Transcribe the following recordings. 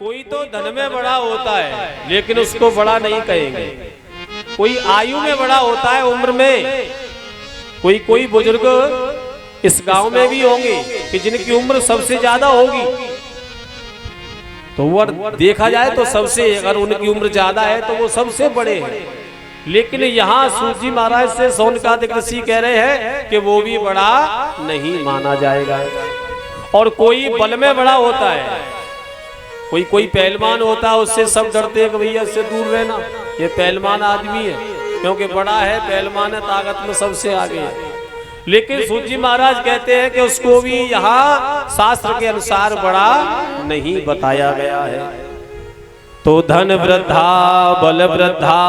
कोई तो धन में बड़ा होता है लेकिन उसको बड़ा नहीं कहेंगे। कोई आयु में बड़ा होता है, उम्र में। कोई बुजुर्ग इस गांव में भी होंगे कि जिनकी उम्र सबसे ज्यादा होगी, तो वो देखा जाए तो सबसे, अगर उनकी उम्र ज्यादा है तो वो सबसे बड़े हैं। लेकिन यहाँ सूत जी महाराज से शौनकादिक ऋषि कह रहे हैं कि वो भी बड़ा नहीं माना जाएगा। और कोई बल में बड़ा होता है, कोई पहलवान होता है, उससे सब डरते हैं कि भैया इससे दूर रहना, ये पहलवान आदमी है, क्योंकि बड़ा है, पहलवान है, ताकत में सबसे आगे है। लेकिन सूत जी महाराज कहते हैं कि उसको भी यहाँ शास्त्र के अनुसार बड़ा नहीं बताया गया है। तो धन वृद्धा, बल वृद्धा,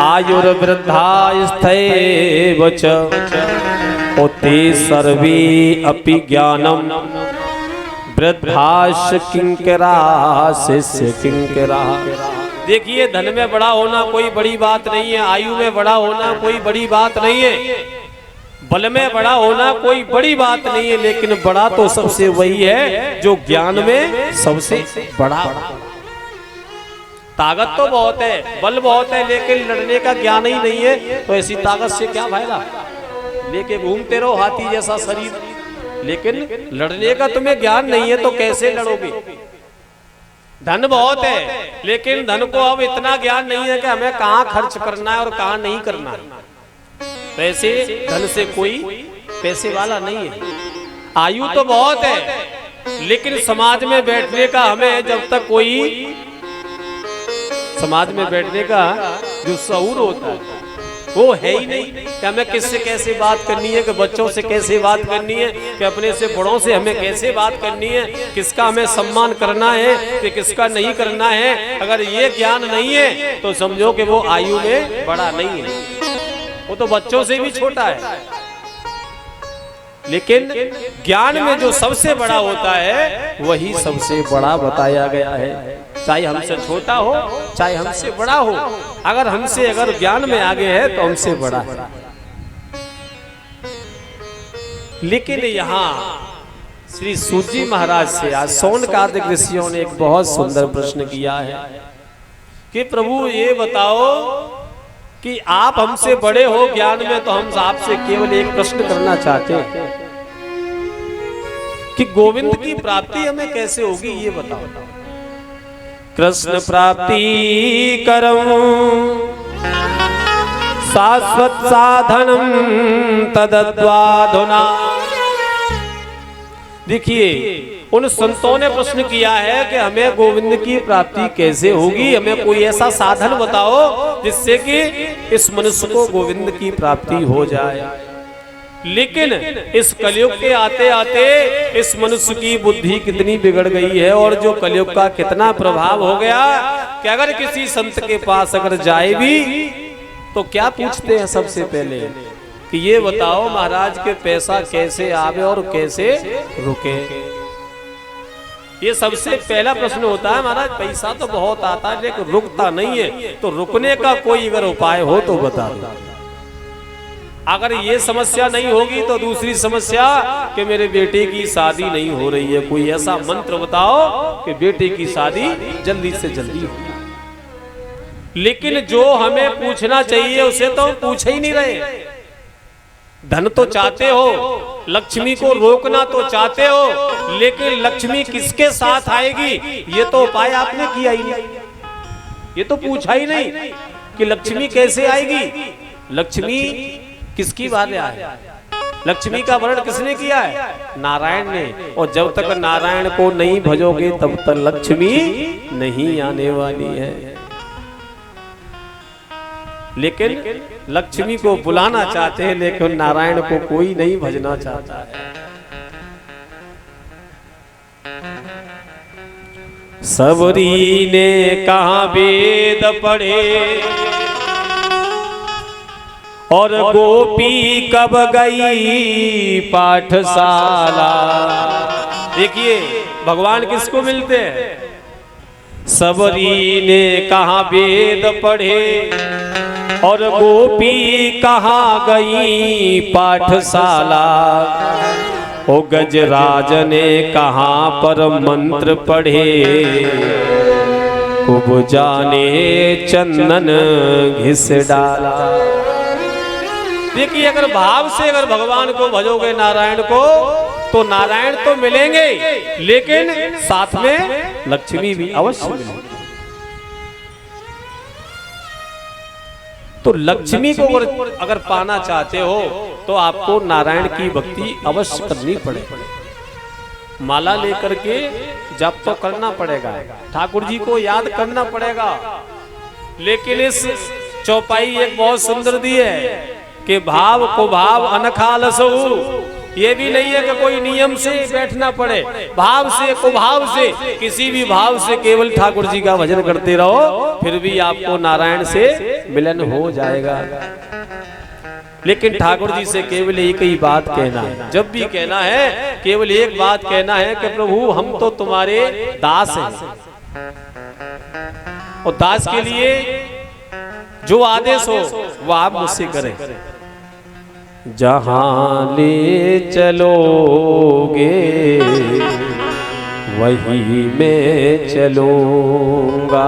आयुर वृद्धा स्थैव च ओते सर्वे अपि ज्ञानम वृद्धाश किंकरा शिष्य किंकरा। देखिए, धन में बड़ा होना कोई बड़ी बात नहीं है, आयु में बड़ा होना कोई बड़ी बात नहीं है, बल में बड़ा होना कोई बड़ी बात नहीं है, लेकिन बड़ा तो सबसे वही है जो ज्ञान में सबसे बड़ा। ताकत तो बहुत है, बल बहुत है, लेकिन लड़ने का ज्ञान ही नहीं है, तो ऐसी ताकत से क्या फायदा। लेके घूमते रहो हाथी जैसा शरीर, लेकिन लड़ने का तुम्हें ज्ञान नहीं है तो कैसे लड़ोगे। धन बहुत है, लेकिन धन को अब इतना ज्ञान नहीं है कि हमें कहाँ खर्च करना है और कहाँ नहीं करना है। पैसे, धन से कोई पैसे वाला नहीं है। आयु तो बहुत है, लेकिन समाज में बैठने का हमें जब तक कोई, समाज में बैठने का जो शऊर होता है वो है ही नहीं कि हमें किससे कैसे बात करनी है, कि बच्चों से कैसे बात करनी है, कि अपने से बड़ों से हमें कैसे बात करनी है, किसका हमें सम्मान करना है कि किसका नहीं करना है। अगर ये ज्ञान नहीं है तो समझो कि वो आयु में बड़ा नहीं है, वो तो बच्चों से भी छोटा है। लेकिन ज्ञान में जो सबसे बड़ा होता है वही सबसे बड़ा बताया गया है। चाहे हमसे छोटा हो, चाहे हमसे बड़ा हो, अगर ज्ञान में आगे है तो हमसे बड़ा है। लेकिन यहाँ श्री सूत जी महाराज से आज शौनकादिक ऋषियों ने एक बहुत सुंदर प्रश्न किया है कि प्रभु ये बताओ कि आप हमसे बड़े हो ज्ञान में, तो हम आपसे केवल एक प्रश्न करना चाहते हैं कि गोविंद की प्राप्ति हमें कैसे होगी, ये बताओ। कृष्ण प्राप्ति करम शाश्वत साधनम तदद्वाधुना। देखिए, उन संतों ने प्रश्न किया है कि हमें गोविंद की प्राप्ति कैसे होगी, हमें कोई ऐसा साधन बताओ जिससे कि इस मनुष्य को गोविंद की प्राप्ति हो जाए। लेकिन इस कलयुग के आते आते इस मनुष्य की बुद्धि कितनी बिगड़ गई है और जो कलयुग का कितना प्रभाव हो गया कि अगर किसी संत के पास अगर जाए भी तो क्या पूछते हैं सबसे पहले कि ये बताओ महाराज के पैसा कैसे आवे और कैसे रुके। ये सबसे पहला प्रश्न होता है, महाराज पैसा तो बहुत आता है लेकिन रुकता नहीं है, तो रुकने का कोई अगर उपाय हो तो बता दो। अगर ये समस्या नहीं होगी तो दूसरी समस्या कि मेरे बेटे की शादी नहीं हो रही है, कोई ऐसा मंत्र बताओ कि बेटे की शादी जल्दी से जल्दी हो। लेकिन जो हमें पूछना चाहिए उसे तो हम पूछ ही नहीं रहे। धन तो चाहते हो, लक्ष्मी को रोकना तो चाहते हो, लेकिन लक्ष्मी किसके साथ आएगी ये तो उपाय आपने किया ही नहीं। ये तो पूछा ही नहीं कि लक्ष्मी कैसे आएगी, लक्ष्मी किसकी बात है। लक्ष्मी का वर्णन किसने किया है? नारायण ने। और जब तक नारायण को नहीं भजोगे तब तक लक्ष्मी नहीं आने वाली है। लेकिन लक्ष्मी को बुलाना चाहते हैं लेकिन नारायण को कोई नहीं भजना चाहता है। सबरी ने कहा वेद पढ़े और गोपी कब गई पाठशाला। देखिए, भगवान किसको मिलते हैं? सबरी ने कहा वेद पढ़े और गोपी कहाँ गई पाठशाला। ओ गजराज ने कहाँ पर मंत्र पढ़े, कुब्जा ने चंदन घिस डाला। देखिए, अगर भाव से अगर भगवान को भजोगे नारायण को, तो नारायण तो मिलेंगे, लेकिन साथ में लक्ष्मी भी अवश्य मिलेगी। तो लक्ष्मी को अगर पाना चाहते हो तो आपको नारायण की भक्ति अवश्य करनी पड़ेगी। माला लेकर के जप तो करना पड़ेगा, ठाकुर जी को याद करना पड़ेगा, लेकिन इस चौपाई एक बहुत सुंदर दी है कि भाव को भाव अनखा लसहु। ये भी नहीं है कि कोई नियम से बैठना पड़े, भाव से कुभाव से, किसी भी भाव से केवल ठाकुर जी का भजन करते रहो, फिर भी आपको नारायण से मिलन हो जाएगा। लेकिन ठाकुर जी से केवल एक ही बात कहना है, जब भी कहना है केवल एक बात कहना है कि प्रभु हम तो तुम्हारे दास हैं, और दास के लिए जो आदेश हो वो आप मुझसे करें। जहां ले चलोगे वही मैं चलूंगा,